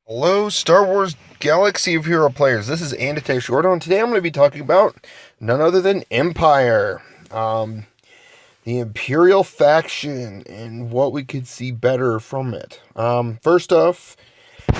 Hello, Star Wars Galaxy of Hero players. This is Andy Shorto, and today I'm going to be talking about none other than Empire, the Imperial Faction, and what we could see better from it. First off,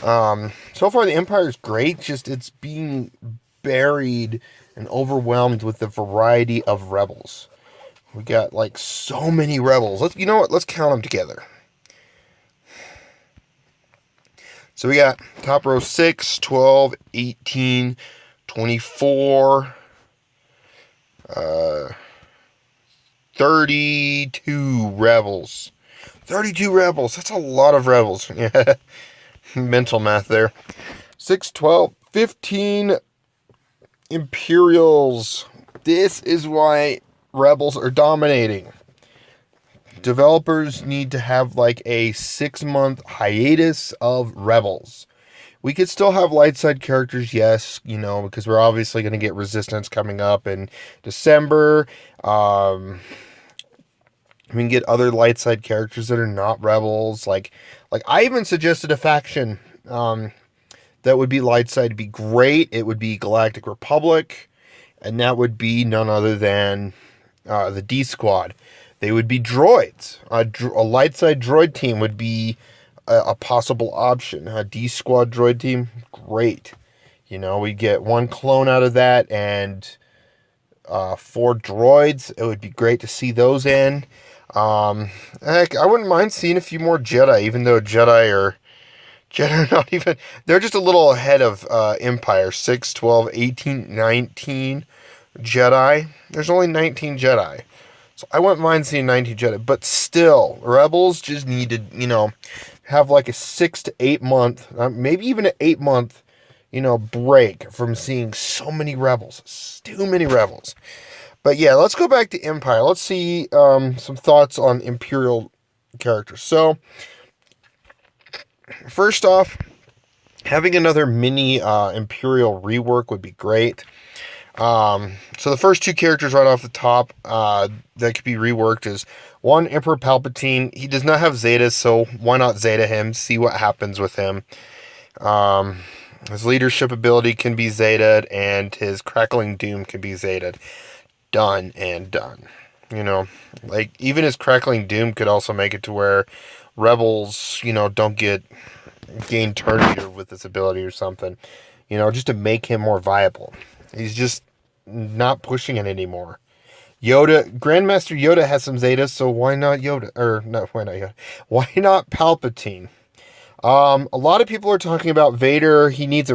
so far the Empire is great, just it's being buried and overwhelmed with the variety of rebels. We got like so many rebels. You know what? Let's count them together. So we got top row 6, 12, 18, 24, 32 rebels. 32 rebels. That's a lot of rebels. Yeah. Mental math there. 6, 12, 15 Imperials. This is why rebels are dominating. Developers need to have like a 6-month hiatus of rebels. We could still have light side characters, yes, because we're obviously going to get Resistance coming up in December. We can get other light side characters that are not rebels. Like I even suggested a faction that would be light side to be great. It would be Galactic Republic, and that would be none other than the D Squad. They would be droids. A light side droid team would be a possible option. A D Squad droid team, great. We get one clone out of that and 4 droids. It would be great to see those in. Heck, I wouldn't mind seeing a few more Jedi, even though Jedi are not even... They're just a little ahead of Empire. 6, 12, 18, 19 Jedi. There's only 19 Jedi. So I wouldn't mind seeing 19 Jedi. But still, Rebels just need to, have like a 6 to 8 month, maybe even an 8 month, break from seeing so many Rebels. Too many Rebels. But yeah, let's go back to Empire. Let's see some thoughts on Imperial characters. So, first off, having another mini Imperial rework would be great. So the first 2 characters right off the top that could be reworked is one, Emperor Palpatine. He does not have Zetas, so why not Zeta him? See what happens with him. His leadership ability can be Zetaed, and his Crackling Doom can be Zetaed. Done and done. Like even his Crackling Doom could also make it to where rebels, don't gain turn meter with this ability or something. Just to make him more viable. He's just not pushing it anymore. Grandmaster Yoda has some Zetas, so why not Yoda? Or no, why not Yoda? Why not Palpatine? A lot of people are talking about Vader. He needs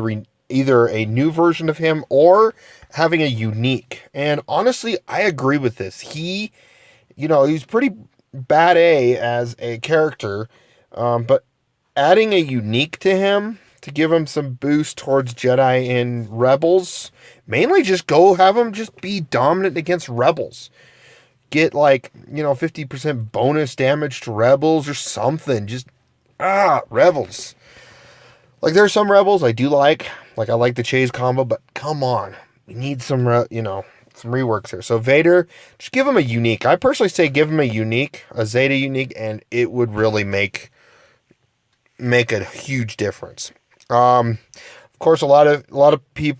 either a new version of him or having a unique. And honestly, I agree with this. He's pretty bad as a character, but adding a unique to him to give him some boost towards Jedi and Rebels, mainly just have him just be dominant against Rebels. Get 50% bonus damage to Rebels or something. Just Rebels. Like, there's some Rebels I do like. Like, I like the Chase combo, but come on. We need some reworks here. So, Vader, just give him a unique. I personally say give him a unique, a Zeta unique, and it would really make a huge difference. Of course, a lot of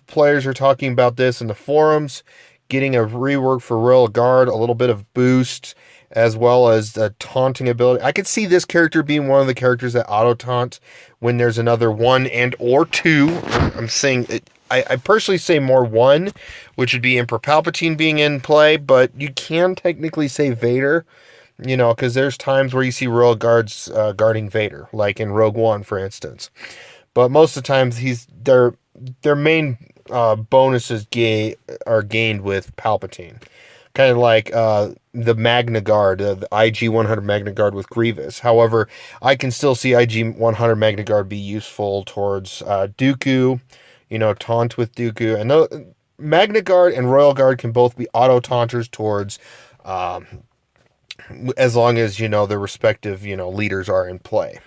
players are talking about this in the forums, getting a rework for Royal Guard, a little bit of boost, as well as the taunting ability. I could see this character being one of the characters that auto-taunt when there's another 1 and or 2. I'm saying it. I personally say more 1, which would be Emperor Palpatine being in play, but you can technically say Vader, because there's times where you see Royal Guards guarding Vader, like in Rogue One, for instance. But most of the times, their main bonuses are gained with Palpatine. Kind of like the Magna Guard, the IG 100 Magna Guard with Grievous. However, I can still see IG 100 Magna Guard be useful towards Dooku, taunt with Dooku. And Magna Guard and Royal Guard can both be auto-taunters towards, as long as, their respective, leaders are in play.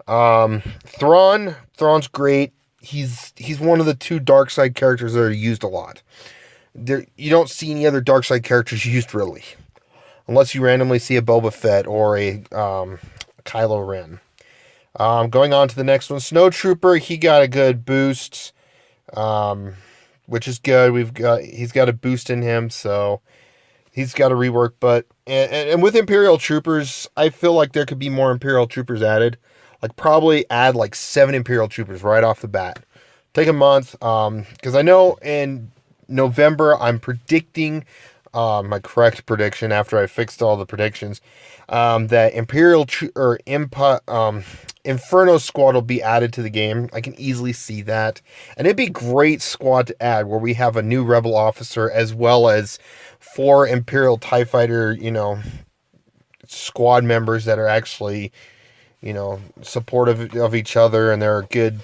Thrawn's great. He's one of the 2 dark side characters that are used a lot. You don't see any other dark side characters used really, unless you randomly see a Boba Fett or a Kylo Ren. Going on to the next one, Snow Trooper. He got a good boost, which is good. He's got a boost in him, so he's got a rework. But and with Imperial Troopers, I feel like there could be more Imperial Troopers added. Like probably add like 7 Imperial Troopers right off the bat. Take a month, because I know in November I'm predicting, my correct prediction after I fixed all the predictions, that Inferno Squad will be added to the game. I can easily see that, and it'd be a great squad to add where we have a new Rebel officer as well as 4 Imperial TIE Fighter, squad members that are actually, supportive of each other, and they're a good,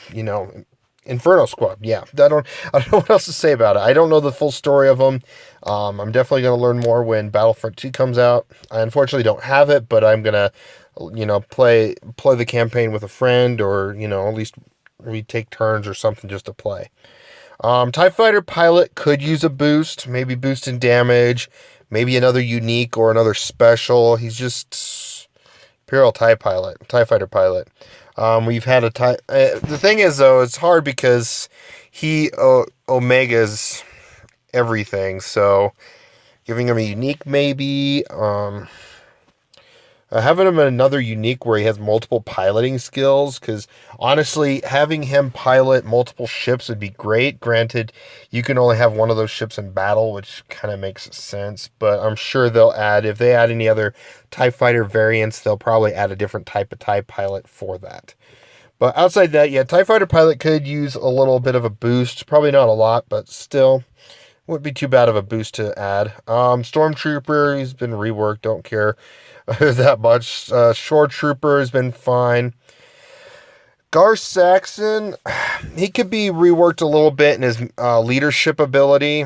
Inferno Squad. Yeah, I don't know what else to say about it. I don't know the full story of them. I'm definitely going to learn more when Battlefront 2 comes out. I unfortunately don't have it, but I'm going to, play the campaign with a friend, or, at least we take turns or something just to play. TIE Fighter Pilot could use a boost, maybe boost in damage, maybe another unique or another special. He's just Imperial TIE Fighter Pilot. We've had the thing is, though, it's hard because he Omegas everything, so giving him a unique maybe, having him another unique where he has multiple piloting skills, because honestly, having him pilot multiple ships would be great. Granted, you can only have one of those ships in battle, which kind of makes sense, but I'm sure if they add any other TIE Fighter variants, they'll probably add a different type of TIE pilot for that. But outside that, yeah, TIE Fighter Pilot could use a little bit of a boost. Probably not a lot, but still, wouldn't be too bad of a boost to add. Stormtrooper, he's been reworked, don't care that much. Shore Trooper has been fine. Gar Saxon, he could be reworked a little bit in his leadership ability.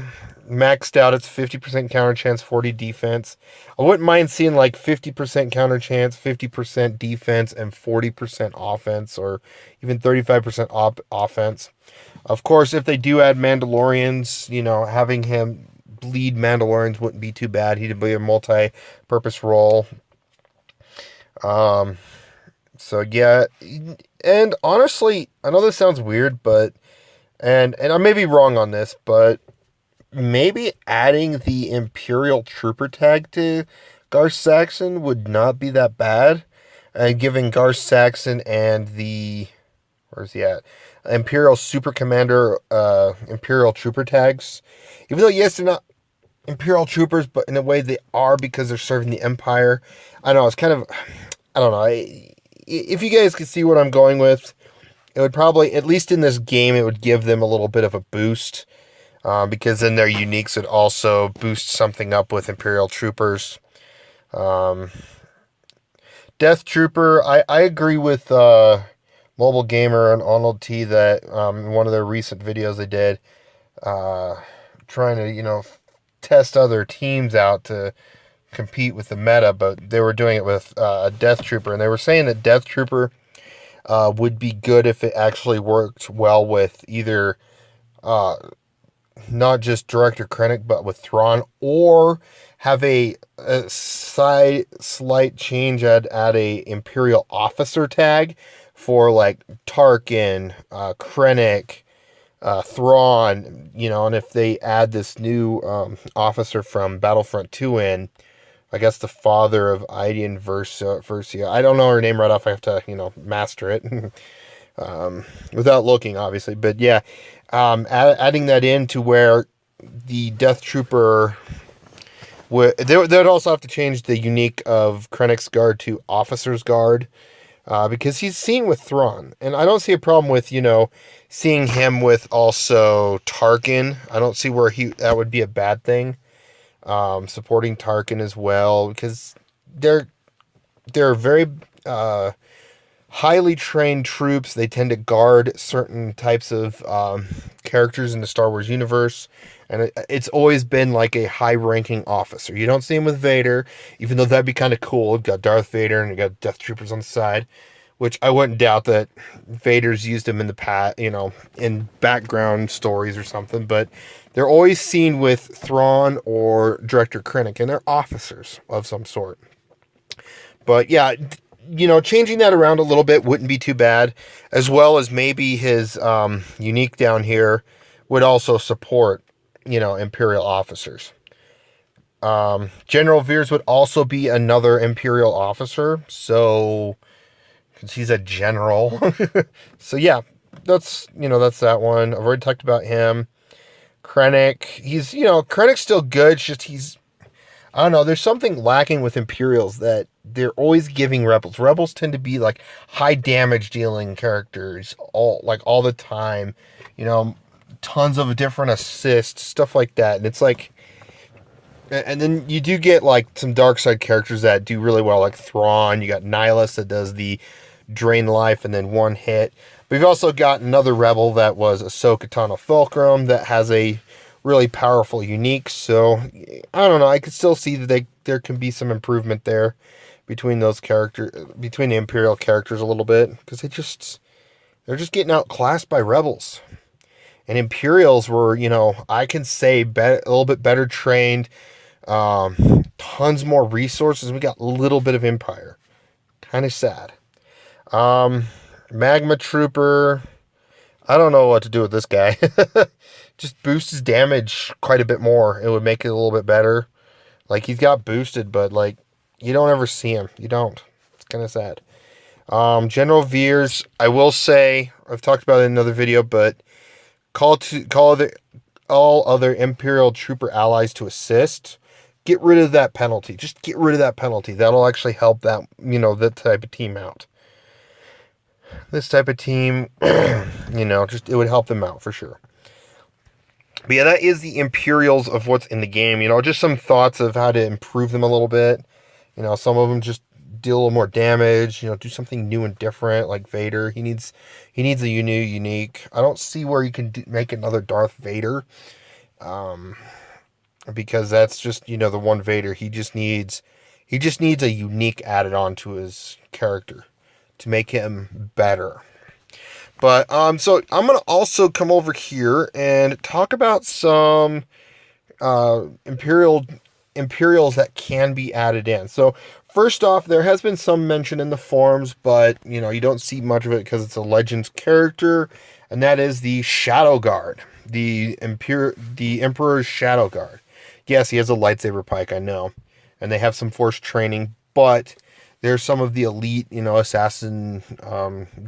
Maxed out, it's 50% counter chance, 40 defense. I wouldn't mind seeing like 50% counter chance, 50% defense, and 40% offense, or even 35% offense. Of course, if they do add Mandalorians, having him bleed Mandalorians wouldn't be too bad. He'd be a multi-purpose role. So yeah, and honestly, I know this sounds weird, but and I may be wrong on this, but maybe adding the Imperial Trooper tag to Gar Saxon would not be that bad, and giving Gar Saxon and where's he at? Imperial Super Commander, Imperial Trooper tags. Even though, yes, they're not Imperial Troopers, but in a way they are because they're serving the Empire. I know, it's kind of, I don't know. If you guys could see what I'm going with, it would probably, at least in this game, it would give them a little bit of a boost. Because then their uniques would also boost something up with Imperial Troopers. Death Trooper, I agree with Mobile Gamer and Arnold T that in one of their recent videos they did, trying to, test other teams out to compete with the meta, but they were doing it with a Death Trooper, and they were saying that Death Trooper would be good if it actually worked well with either not just Director Krennic, but with Thrawn, or have a slight change at a Imperial officer tag for like Tarkin, Krennic, Thrawn, and if they add this new officer from Battlefront 2 in, I guess the father of Idian Versio. I don't know her name right off. I have to, master it without looking, obviously. But yeah, adding that in to where the Death Trooper they'd also have to change the unique of Krennic's Guard to Officer's Guard, because he's seen with Thrawn, and I don't see a problem with seeing him with also Tarkin. I don't see where that would be a bad thing. Supporting Tarkin as well, because they're very highly trained troops. They tend to guard certain types of characters in the Star Wars universe, and it's always been like a high-ranking officer. You don't see him with Vader, even though that'd be kind of cool. You've got Darth Vader, and you got Death Troopers on the side, which I wouldn't doubt that Vader's used him in the past, in background stories or something, but they're always seen with Thrawn or Director Krennic, and they're officers of some sort. But yeah, changing that around a little bit wouldn't be too bad, as well as maybe his unique down here would also support, Imperial officers. General Veers would also be another Imperial officer, so, because he's a general. So yeah, that's that one. I've already talked about him. Krennic, Krennic's still good, it's just I don't know, there's something lacking with Imperials that they're always giving Rebels. Rebels tend to be like high damage dealing characters all the time. Tons of different assists, stuff like that. And it's like, and then you do get like some dark side characters that do really well, like Thrawn. You got Nihilus that does the drain life and then one hit. But you've also got another rebel that was Ahsoka Tano Fulcrum that has a really powerful unique. So I don't know, I could still see that there can be some improvement there between those characters, between the Imperial characters a little bit, because they're just getting outclassed by Rebels. And Imperials were, I can say a little bit better trained, tons more resources. We got a little bit of Empire. Kind of sad. Magma Trooper, I don't know what to do with this guy. Just boosts his damage quite a bit more. It would make it a little bit better. Like, he's got boosted, but, like, you don't ever see him. You don't. It's kind of sad. General Veers, I will say, I've talked about it in another video, but call all other Imperial Trooper allies to assist. Get rid of that penalty. Just get rid of that penalty. That'll actually help that, that type of team out. This type of team, it would help them out for sure. But yeah, that is the Imperials of what's in the game. Just some thoughts of how to improve them a little bit. Some of them just deal a little more damage. Do something new and different, like Vader. He needs a new unique. I don't see where you can make another Darth Vader, because that's just the one Vader. He just needs a unique added on to his character to make him better. But, so I'm going to also come over here and talk about some, Imperials that can be added in. So, first off, there has been some mention in the forums, but, you don't see much of it because it's a Legends character, and that is the Shadow Guard. The Emperor's Shadow Guard. Yes, he has a lightsaber pike, I know, and they have some force training, but there's some of the elite, assassin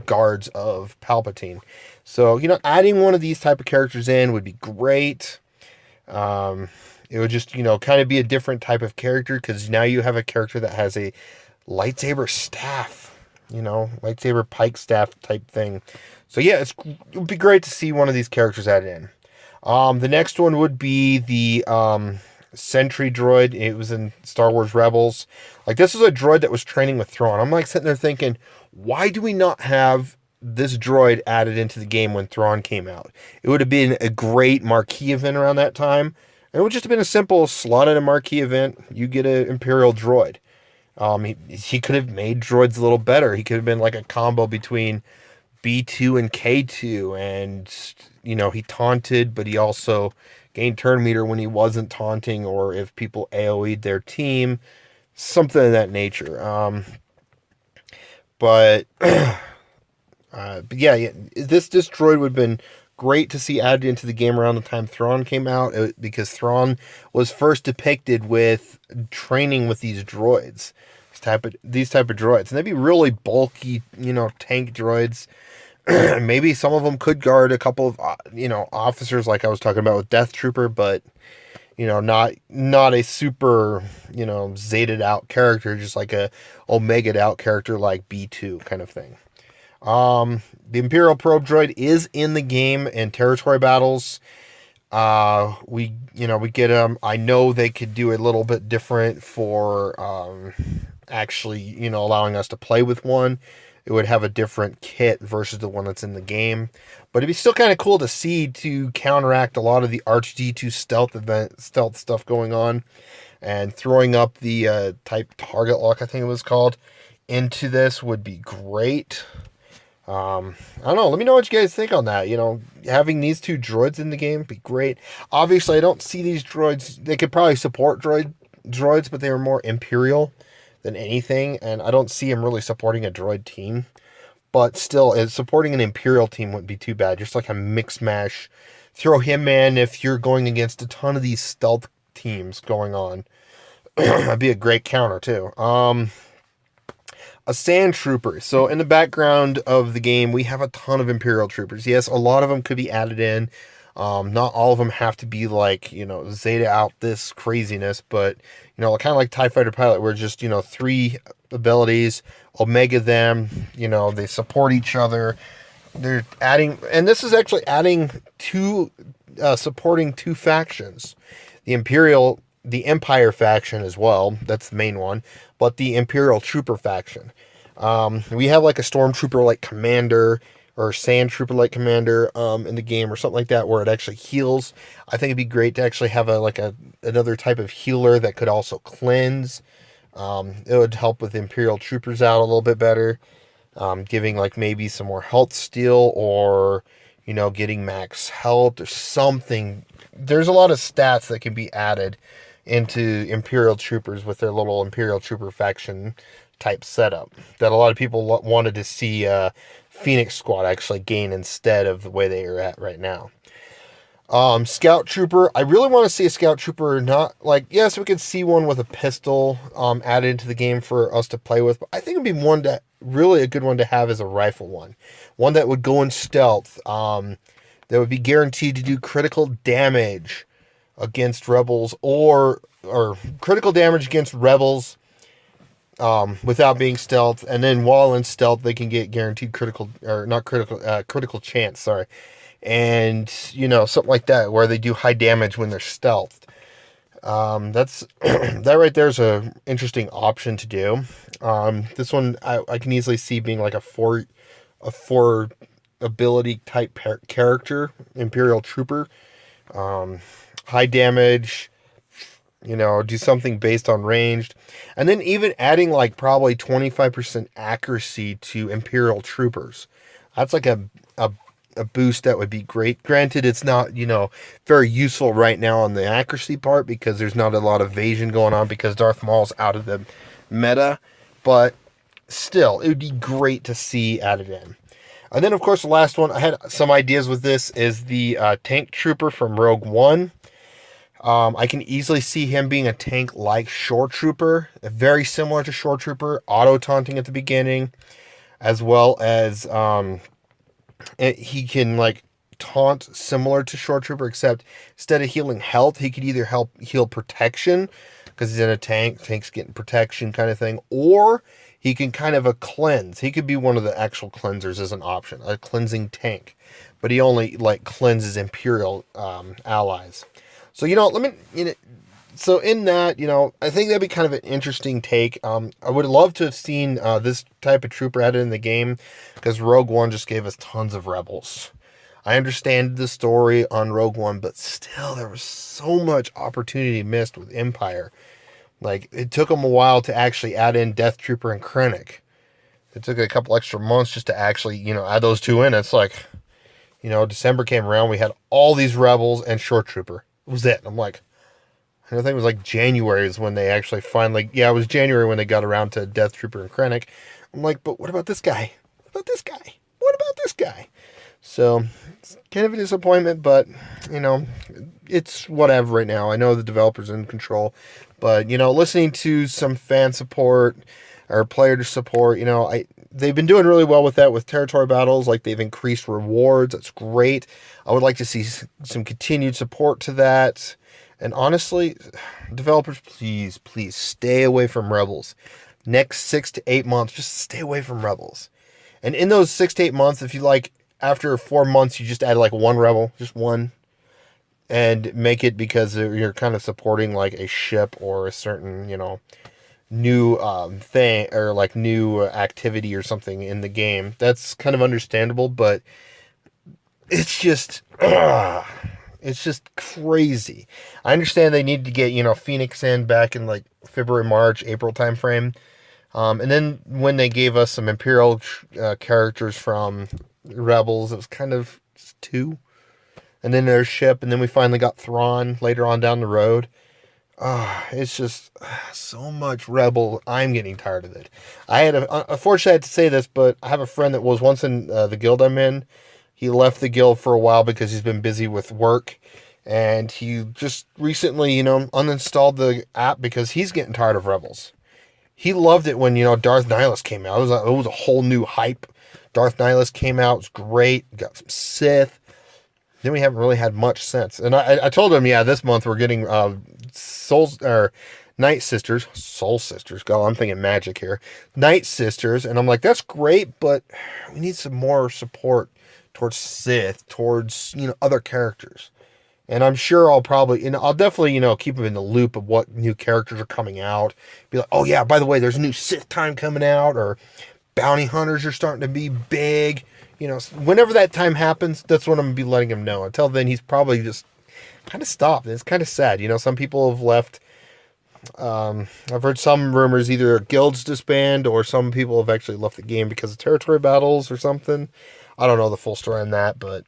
guards of Palpatine. So, adding one of these type of characters in would be great. It would just, kind of be a different type of character, because now you have a character that has a lightsaber staff, lightsaber pike staff type thing. So, yeah, it would be great to see one of these characters added in. The next one would be the Sentry droid. It was in Star Wars Rebels. Like, this is a droid that was training with Thrawn. I'm like sitting there thinking, why do we not have this droid added into the game when Thrawn came out? It would have been a great marquee event around that time. And it would just have been a simple slot in a marquee event. You get an Imperial droid. He could have made droids a little better. He could have been like a combo between B2 and K2. And, he taunted, but he also gained turn meter when he wasn't taunting, or if people AoE'd their team, something of that nature. But yeah, this droid would have been great to see added into the game around the time Thrawn came out, because Thrawn was first depicted with training with these droids, these type of droids, and they'd be really bulky, tank droids. Maybe some of them could guard a couple of, officers, like I was talking about with Death Trooper, but, not a super, Zetaed out character, just like a Omega'd out character like B2 kind of thing. The Imperial Probe Droid is in the game in territory battles. We get them. I know they could do a little bit different for, actually, allowing us to play with one. It would have a different kit versus the one that's in the game. But it'd be still kind of cool to see, to counteract a lot of the RHD2 stealth stuff going on. And throwing up the type target lock, I think it was called, into this would be great. I don't know. Let me know what you guys think on that. Having these two droids in the game would be great. Obviously, I don't see these droids. They could probably support droids, but they are more Imperial than anything, and I don't see him really supporting a droid team. But still, supporting an Imperial team wouldn't be too bad. Just like a mix mash. Throw him in if you're going against a ton of these stealth teams going on. That'd be a great counter, too. A sand trooper. So in the background of the game, we have a ton of Imperial troopers. Yes, a lot of them could be added in. Not all of them have to be like, Zeta out this craziness, but, kind of like TIE Fighter Pilot, where just, 3 abilities, Omega them, they support each other. They're adding, and this is actually adding supporting 2 factions. The Empire faction as well, that's the main one, but the Imperial Trooper faction. We have like a Stormtrooper-like commander, or Sand Trooper-like commander in the game, or something like that, where it actually heals. I think it'd be great to actually have another type of healer that could also cleanse. It would help with Imperial Troopers out a little bit better, giving like maybe some more health steal, or getting max health or something. There's a lot of stats that can be added into Imperial Troopers with their little Imperial Trooper faction type setup that a lot of people wanted to see Phoenix Squad actually gain instead of the way they are at right now. Scout Trooper. I really want to see a Scout Trooper, not like, yes, we could see one with a pistol added into the game for us to play with, but I think it'd be really a good one to have as a rifle one. One that would go in stealth, that would be guaranteed to do critical damage against rebels, or critical damage against rebels without being stealth, and then while in stealth they can get guaranteed critical chance, sorry. And something like that, where they do high damage when they're stealthed. That's that right there is a interesting option to do. This one I can easily see being like a four ability type character, Imperial Trooper. High damage, do something based on ranged. And then even adding like probably 25% accuracy to Imperial Troopers. That's like a boost that would be great. Granted, it's not, very useful right now on the accuracy part because there's not a lot of evasion going on because Darth Maul's out of the meta. But still, it would be great to see added in. And then, of course, the last one, I had some ideas with this, is the Tank Trooper from Rogue One. I can easily see him being a tank like Shore Trooper, very similar to Shore Trooper, auto-taunting at the beginning, as well as he can like taunt similar to Shore Trooper, except instead of healing health, he could either heal protection, because he's in a tank's getting protection kind of thing, or he can kind of a cleanse. He could be one of the actual cleansers as an option, a cleansing tank, but he only like cleanses Imperial allies. So so in that, I think that'd be kind of an interesting take. I would love to have seen this type of trooper added in the game, because Rogue One just gave us tons of rebels. I understand the story on Rogue One, but still, there was so much opportunity missed with Empire. Like, it took them a while to actually add in Death Trooper and Krennic. It took a couple extra months just to actually, add those 2 in. It's like, December came around, we had all these rebels and Shore Trooper. It was it. I'm like, I think it was like January is when they actually finally, it was January when they got around to Death Trooper and Krennic. I'm like, but what about this guy? What about this guy? What about this guy? So, it's kind of a disappointment, but, it's whatever right now. I know the developer's in control, but, listening to some fan support or player support, they've been doing really well with that with territory battles. Like, they've increased rewards. That's great. I would like to see some continued support to that. And honestly, developers, please stay away from Rebels. Next 6 to 8 months, just stay away from Rebels. And in those 6 to 8 months, if you like, after 4 months, you just add like one Rebel, just one, and make it because you're kind of supporting like a ship or a certain, new thing, or like new activity or something in the game. That's kind of understandable, but it's just crazy. I understand they need to get, Phoenix in back in like February, March, April timeframe. And then when they gave us some Imperial characters from Rebels, it was kind of just 2. And then their ship, and then we finally got Thrawn later on down the road. It's just so much Rebel. I'm getting tired of it. Unfortunately, I had to say this, but I have a friend that was once in the guild I'm in. He left the guild for a while because he's been busy with work. And he just recently, uninstalled the app because he's getting tired of Rebels. He loved it when, Darth Nihilus came out. It was a whole new hype. Darth Nihilus came out. It was great. We got some Sith. Then we haven't really had much since. And I told him, yeah, this month we're getting Night Sisters. Soul Sisters. God, I'm thinking magic here. Night Sisters. And I'm like, that's great, but we need some more support towards Sith, towards, other characters. And I'm sure I'll definitely, keep them in the loop of what new characters are coming out. Be like, oh yeah, by the way, there's a new Sith time coming out, or bounty hunters are starting to be big. Whenever that time happens, that's when I'm going to be letting him know. Until then, he's probably just kind of stopped. It's kind of sad. Some people have left. I've heard some rumors either guilds disband or some people have actually left the game because of territory battles or something. I don't know the full story on that, but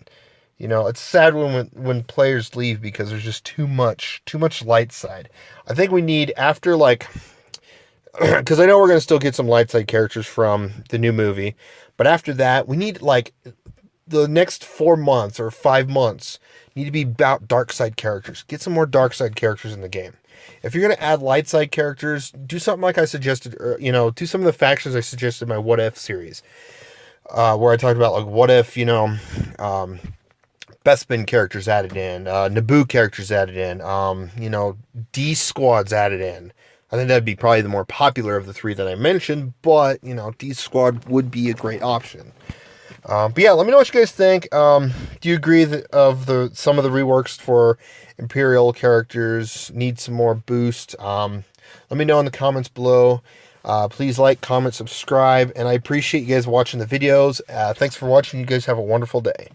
it's sad when players leave because there's just too much light side. I think we need after because I know we're going to still get some light side characters from the new movie, but after that, we need the next 4 months or 5 months need to be about dark side characters. Get some more dark side characters in the game. If you're going to add light side characters, do something like I suggested, do some of the factions I suggested in my What If series, where I talked about what if, Bespin characters added in, Naboo characters added in, D squads added in. I think that'd be probably the more popular of the three that I mentioned, but, D squad would be a great option. But yeah, let me know what you guys think. Do you agree that some of the reworks for Imperial characters need some more boost? Let me know in the comments below. Please like, comment, subscribe, and I appreciate you guys watching the videos. Thanks for watching. You guys have a wonderful day.